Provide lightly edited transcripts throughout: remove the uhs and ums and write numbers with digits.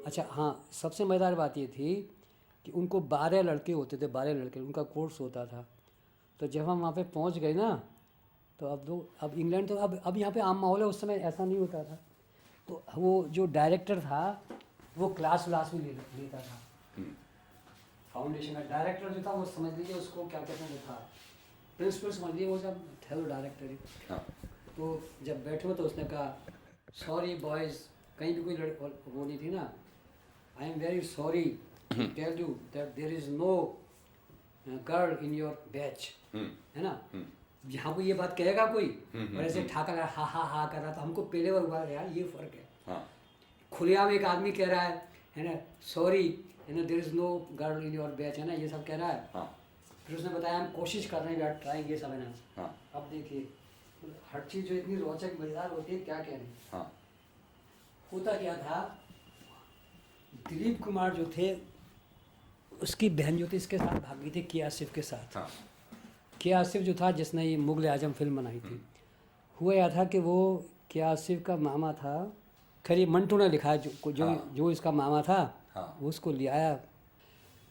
अच्छा हाँ, सबसे मज़ेदार बात ये थी कि उनको 12 लड़के होते थे, 12 लड़के उनका कोर्स होता था। तो जब हम वहाँ पे पहुँच गए ना, तो अब इंग्लैंड तो अब यहाँ पे आम माहौल है, उस समय ऐसा नहीं होता था। तो वो जो डायरेक्टर था वो क्लास व्लास भी लेता था। फाउंडेशन का डायरेक्टर जो था वो समझ लीजिए उसको क्या कहते हैं, वो था प्रिंसिपल समझ लीजिए, वो जब थे वो डायरेक्टर ही। हाँ। तो जब बैठे हो तो उसने कहा सॉरी बॉयज़, कहीं भी कोई वो नहीं थी ना, I am very sorry to tell you that there is no girl in your batch, है ना। यहाँ को ये बात कहेगा कोई और ऐसे ठाका लगा हा हा हा कर रहा था, हमको पहले बार हुआ यार ये फ़र्क है। हाँ। खुलेआम एक आदमी कह रहा है ना, सॉरी है ना, there is no girl in your batch, है ना, ये सब कह रहा है। हाँ। फिर उसने बताया हम कोशिश कर रहे हैं, वी आर ट्राइंग, ये सब है ना। हाँ। अब देखिए हर चीज़ जो इतनी रोचक मज़ेदार होती है क्या कहने। हाँ। होता क्या था, दिलीप कुमार जो थे उसकी बहन जो थी इसके साथ भाग गई थी के आसिफ के साथ। हाँ। के आसिफ जो था जिसने ये मुग़ल आजम फिल्म बनाई थी, हुआ यह था कि वो के आसिफ का मामा था। खैर ये मंटू ने लिखा है, जो इसका मामा था वो उसको ले आया।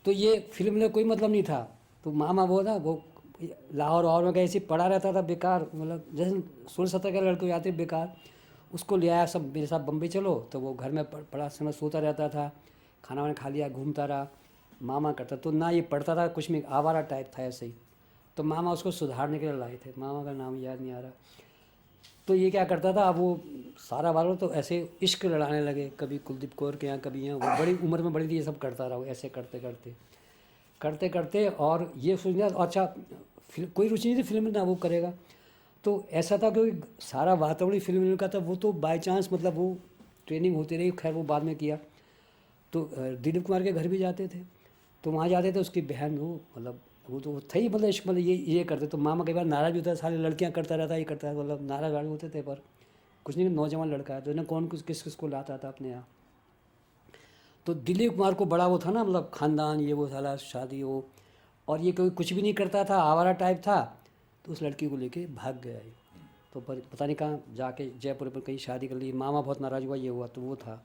तो ये फिल्म में कोई मतलब नहीं था। तो मामा वो था, वो लाहौर और में ऐसे पड़ा रहता था बेकार, मतलब जैसे 16-17 के लड़के आते बेकार, उसको ले आया सब मेरे साथ बम्बई चलो। तो वो घर में पड़ा समय सोता रहता था, खाना वाना खा लिया, घूमता रहा, मामा करता तो ना ये पढ़ता था कुछ में, आवारा टाइप था ऐसे ही। तो मामा उसको सुधारने के लिए लाए थे, मामा का नाम याद नहीं आ रहा। तो ये क्या करता था, अब वो सारा वालों तो ऐसे इश्क लड़ाने लगे, कभी कुलदीप कौर के यहाँ, कभी यहाँ। वो बड़ी उम्र में बड़ी थी, ये सब करता रहा वो, ऐसे करते करते करते करते और ये सोचना अच्छा कोई रुचि नहीं थी फिल्म में ना वो करेगा। तो ऐसा था कि सारा वातावरण फिल्म का था, वो तो बाय चांस मतलब वो ट्रेनिंग होती रही, खैर वो बाद में किया। तो दिलीप कुमार के घर भी जाते थे, तो वहाँ जाते थे, उसकी बहन वो मतलब वो तो था ही, मतलब इश्क, मतलब ये करते। तो मामा कई बार नाराज़ भी होता, सारी लड़कियाँ करता रहता, ये करता है, मतलब नाराज़ वाराज होते थे। पर कुछ नहीं, नौजवान लड़का है तो इन्हें कौन किस किस को लाता था अपने यहाँ। तो दिलीप कुमार को बड़ा वो था ना, मतलब ख़ानदान ये वो साला शादी हो, और ये कोई कुछ भी नहीं करता था, आवारा टाइप था। तो उस लड़की को लेके भाग गया ये। तो पर पता नहीं कहाँ जाके जयपुर पर कहीं शादी कर ली, मामा बहुत नाराज़ हुआ, ये हुआ। तो वो था।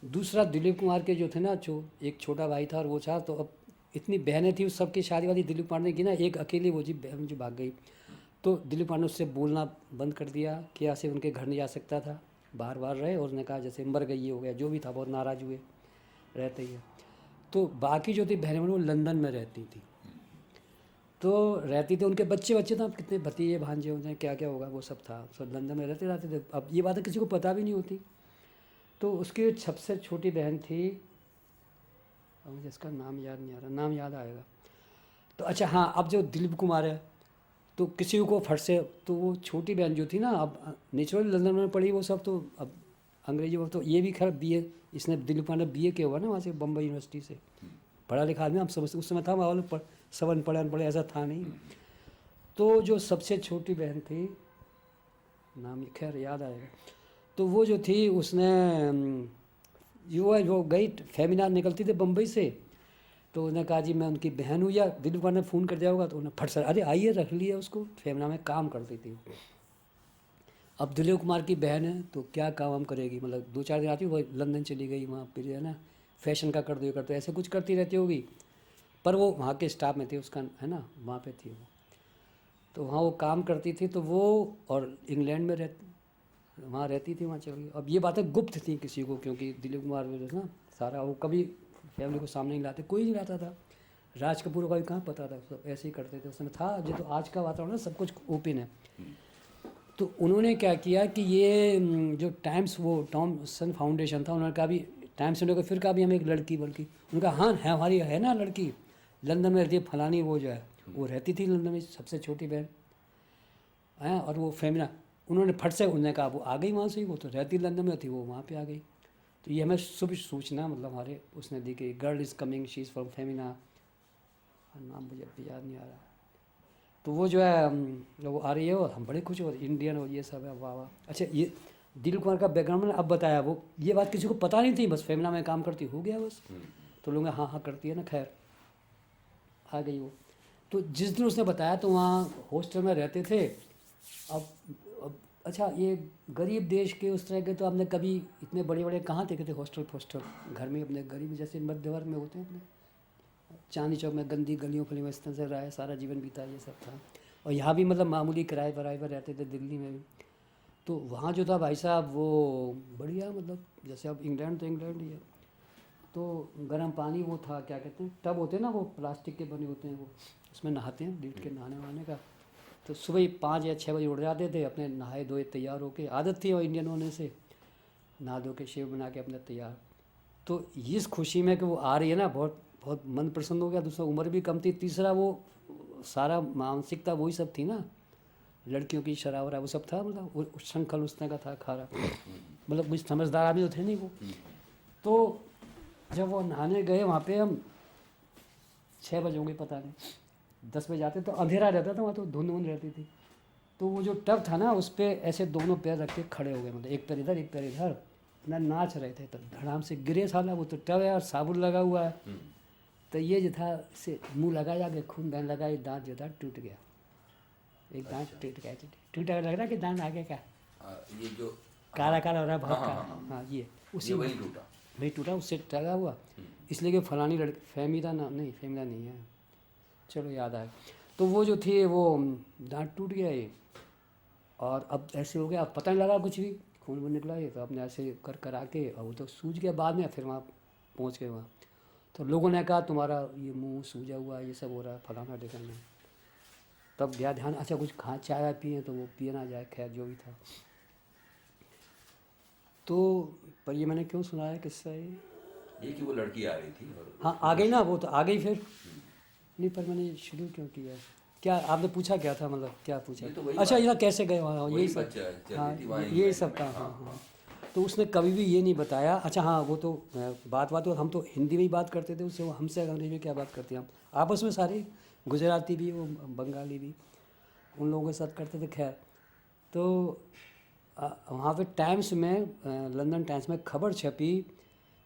दूसरा दिलीप कुमार के जो थे ना, जो एक छोटा भाई था और वो था। तो अब इतनी बहनें थी, उस सबकी शादी वादी दिलीप कुमार ने की ना, एक अकेली वो जी बहन जो भाग गई। तो दिलीप कुमार ने उससे बोलना बंद कर दिया कि ऐसे उनके घर नहीं जा सकता था, बार बार रहे, और उसने कहा जैसे मर गई ये हो गया, जो भी था, बहुत नाराज़ हुए, रहते ही है। तो बाकी जो थी बहनें वो लंदन में रहती थी। तो रहती थी, उनके बच्चे बच्चे था, कितने भतीजे भांजे होते हैं, क्या क्या होगा वो सब था, सब लंदन में रहते थे। अब ये बातें किसी को पता भी नहीं होती। तो उसकी सबसे छोटी बहन थी, अब मुझे इसका नाम याद नहीं आ रहा, नाम याद आएगा। तो अच्छा हाँ, अब जो दिलीप कुमार है, तो किसी को फट से, तो वो छोटी बहन जो थी ना, अब नेचुरली लंदन में पढ़ी वो सब, तो अब अंग्रेजी वो, तो ये भी खैर बीए, इसने दिलीप कुमार ने बीए किया हुआ ना वहाँ से, बम्बई यूनिवर्सिटी से, पढ़ा लिखा आदमी। हम समझते उस समय था माहौल, सब अनपढ़े अनपढ़े ऐसा था नहीं। तो जो सबसे छोटी बहन थी, नाम खैर याद आएगा, तो वो जो थी उसने जो गई फेमिना निकलती थी बम्बई से। तो उसने कहा जी मैं उनकी बहन हूँ, या दिलीप कुमार ने फ़ोन कर दिया होगा, तो उन्हें फट से अरे आइए, रख लिया उसको, फेमिना में काम करती थी। अब दिलीप कुमार की बहन है तो क्या काम हम करेगी, मतलब 2-4 दिन आती, वो लंदन चली गई, वहाँ फिर है ना फैशन का कर दो, ये करते, ऐसे कुछ करती रहती होगी। पर वो वहाँ के स्टाफ में थी, उसका है ना, वहाँ पे थी वो। तो वहाँ वो काम करती थी, तो वो और इंग्लैंड में वहाँ रहती थी, वहाँ चली गई। अब ये बातें गुप्त थी किसी को, क्योंकि दिलीप कुमार में जो ना सारा वो कभी फैमिली को सामने नहीं लाते, कोई नहीं लाता था। राज कपूर का भी कहाँ पता था, सब ऐसे ही करते थे उस समय था। जो तो आज का वातावरण है सब कुछ ओपन है। तो उन्होंने क्या किया कि ये जो टाइम्स, वो टॉमसन फाउंडेशन था, उन्होंने कहा भी टाइम्स ने, फिर कहा भी हमें एक लड़की, बल्कि उनका हाँ है, हमारी है ना लड़की, लंदन में रहती है फलानी, वो जो है वो रहती थी लंदन में, सबसे छोटी बहन है, और वो फेमिना। उन्होंने फट से उन्होंने कहा, वो आ गई वहाँ से ही, वो तो रहती लंदन में थी, वो वहाँ पे आ गई। तो ये हमें शुभ सूचना मतलब हमारे उसने दी कि girl is coming, she is from Femina, नाम मुझे अभी याद नहीं आ रहा। तो वो जो है वो आ रही है, और हम बड़े खुश हो, इंडियन और ये सब है, वाह वाह। अच्छा ये दिलीप कुमार का बैकग्राउंड मैंने अब बताया, वो ये बात किसी को पता नहीं थी, बस फेमिना में काम करती, हो गया बस। तो लोग हाँ हाँ करती है ना, खैर आ गई वो। तो जिस दिन उसने बताया, तो वहाँ हॉस्टल में रहते थे। अब अच्छा ये गरीब देश के उस तरह के तो आपने कभी इतने बड़े बड़े कहाँ देखे थे हॉस्टल फोस्टल घर में अपने गरीब जैसे मध्य वर्ग में होते हैं अपने चांदनी चौक में गंदी गलियों फलियों में इस तरह से रहा है सारा जीवन बीता ये सब था। और यहाँ भी मतलब मामूली किराए वराए पर रहते थे दिल्ली में भी। तो वहाँ जो था भाई साहब वो बढ़िया मतलब जैसे अब इंग्लैंड तो इंग्लैंड ही है। तो गर्म पानी वो था क्या कहते हैं टब होते हैं ना वो प्लास्टिक के बने होते हैं वो उसमें नहाते हैं लेट के नहाने वहाने का। तो सुबह ही 5 या 6 बजे उठ जाते थे अपने नहाए धोए तैयार होके आदत थी और इंडियन होने से नहा धो के शेव बना के अपने तैयार। तो इस खुशी में कि वो आ रही है ना बहुत बहुत मन प्रसन्न हो गया। दूसरा उम्र भी कम थी तीसरा वो सारा मानसिकता वही सब थी ना लड़कियों की शराब वराब वो सब था मतलब उच्छृंखल उस तरह का था खारा मतलब कुछ समझदार आदमी तो थे नहीं वो। तो जब वो नहाने गए वहाँ पे हम 6 बजे होंगे पता नहीं 10 बजे जाते तो अंधेरा रहता था वहाँ तो धुंध वुंध रहती थी। तो वो जो टब था ना उस पर ऐसे दोनों पैर रख के खड़े हो गए मतलब एक पैर इधर एक पैर इधर ना नाच रहे थे तो धड़ाम से गिरे साला वो तो टब है और साबुन लगा हुआ है। तो ये जो था से मुँह लगाया कि खून बहने लगा ये दांत जो था टूट गया एक दांत टूट गया टूटा लग रहा कि दांत आगे का ये जो काला काला हो रहा है बहुत काला। हाँ ये उसी वही टूटा भाई टूटा उससे टगा हुआ इसलिए कि फलानी लड़की फैमिला नाम नहीं फैमिला नहीं है चलो याद आया। तो वो जो थे वो दांत टूट गया ये और अब ऐसे हो गया अब पता नहीं लगा कुछ भी खून वून निकला ये तो अपने ऐसे कर कर आके और वो तो सूज गया बाद में फिर वहाँ पहुँच गए वहाँ। तो लोगों ने कहा तुम्हारा ये मुंह सूजा हुआ ये सब हो रहा है फलाना ढिकाना। तब गया ध्यान अच्छा कुछ खा चाय पिए तो वो पिए ना जाए खैर जो भी था। तो पर ये मैंने क्यों सुनाया किस्सा ये कि वो लड़की आ रही थी और हाँ आ गई ना वो तो आ गई फिर नहीं पर मैंने शुरू क्यों किया क्या आपने पूछा क्या था मतलब क्या पूछा तो वही अच्छा बात- ये कैसे गए वहाँ वही यही सब बच्चा चल हाँ रही थी वहाँ ये इंग्लैंड सब में। था हाँ हाँ। तो उसने कभी भी ये नहीं बताया अच्छा हाँ वो तो बात तो हम तो हिंदी में ही बात करते थे उससे वो हमसे अंग्रेजी में क्या बात करते हैं हम आपस में सारे गुजराती भी वो बंगाली भी उन लोगों के साथ करते थे खैर। तो वहाँ पे टाइम्स में लंदन टाइम्स में खबर छपी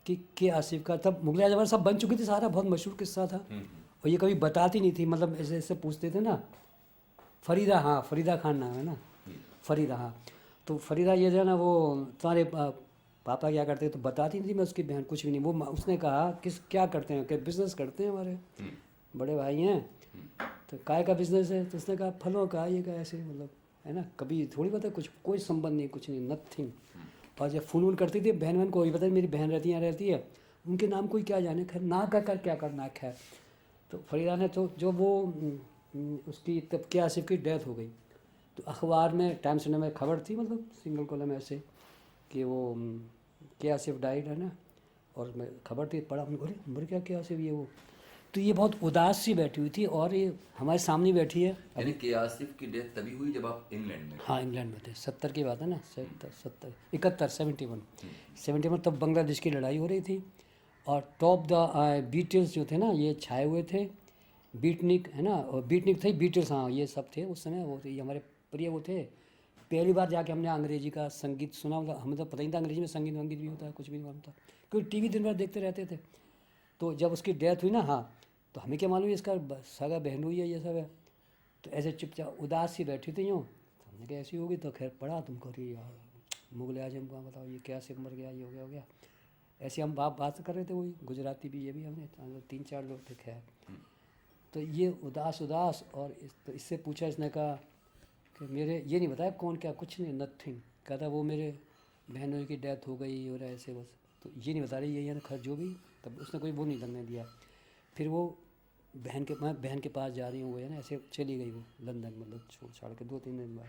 कि के आसिफ का तब मुगल जमाना सब बन चुकी थी सारा बहुत मशहूर किस्सा था और ये कभी बताती नहीं थी मतलब ऐसे ऐसे पूछते थे ना फरीदा हाँ फरीदा खान नाम है ना फरीदा हाँ। तो फरीदा ये जो है ना वो तुम्हारे पापा क्या करते तो बताती नहीं थी मैं उसकी बहन कुछ भी नहीं वो उसने कहा किस क्या करते हैं क्या बिज़नेस करते हैं हमारे बड़े भाई हैं तो काय का बिज़नेस है तो उसने कहा फलों का ये का ऐसे मतलब है ना कभी थोड़ी पता कुछ कोई संबंध नहीं कुछ नहीं नथिंग। और जब फ़ोन वोन करती थी बहन को ही पता मेरी बहन रहती यहाँ रहती है उनके नाम कोई क्या जाने खैर ना कर क्या करना है खैर। तो फरीदा ने तो जो वो उसकी तब के आसिफ की डेथ हो गई तो अखबार में टाइम्स में खबर थी मतलब सिंगल कॉलम ऐसे कि वो के आसिफ डाइड है ना और मैं खबर थी पढ़ा हमने बोले मर क्या आसिफ ये वो। तो ये बहुत उदास सी बैठी हुई थी और ये हमारे सामने बैठी है। यानी के आसिफ की डेथ तभी हुई जब आप इंग्लैंड में हाँ इंग्लैंड में थे 70 की बात है ना 70 71 तब बांग्लादेश की लड़ाई हो रही थी और टॉप द बीटल्स जो थे ना ये छाए हुए थे बीटनिक है ना और बीटनिक थे बीटल्स हाँ ये सब थे उस समय वो थे ये हमारे प्रिय वो थे। पहली बार जाके हमने अंग्रेजी का संगीत सुना मतलब हमें तो पता ही था अंग्रेजी में संगीत वंगीत भी होता है कुछ भी नहीं मालूम था क्योंकि टीवी दिन भर देखते रहते थे। तो जब उसकी डेथ हुई ना हाँ तो हमें क्या मालूम इसका सगा बहन हुई है ये सब है। तो ऐसे चुपचाप उदास सी बैठी थी यूँ तो हमने कहा ऐसी होगी तो खैर पढ़ा तुमको अरे यार मुगल आजम का बताओ ये क्या सिर्फ मर गया ये हो गया ऐसे हम बात कर रहे थे वही गुजराती भी ये भी हमने 3-4 लोग थे खैर। तो ये उदास और तो इससे पूछा इसने कहा कि मेरे ये नहीं बताया कौन क्या कुछ नहीं नथिंग कहता वो मेरे बहनों की डेथ हो गई और ऐसे बस तो ये नहीं बता रही ये ना खैर जो भी तब उसने कोई वो नहीं करने दिया। फिर वो मैं बहन के पास जा रही हूँ वो है ना ऐसे चली गई वो लंदन मतलब छोड़ छाड़ के 2-3 दिन बाद।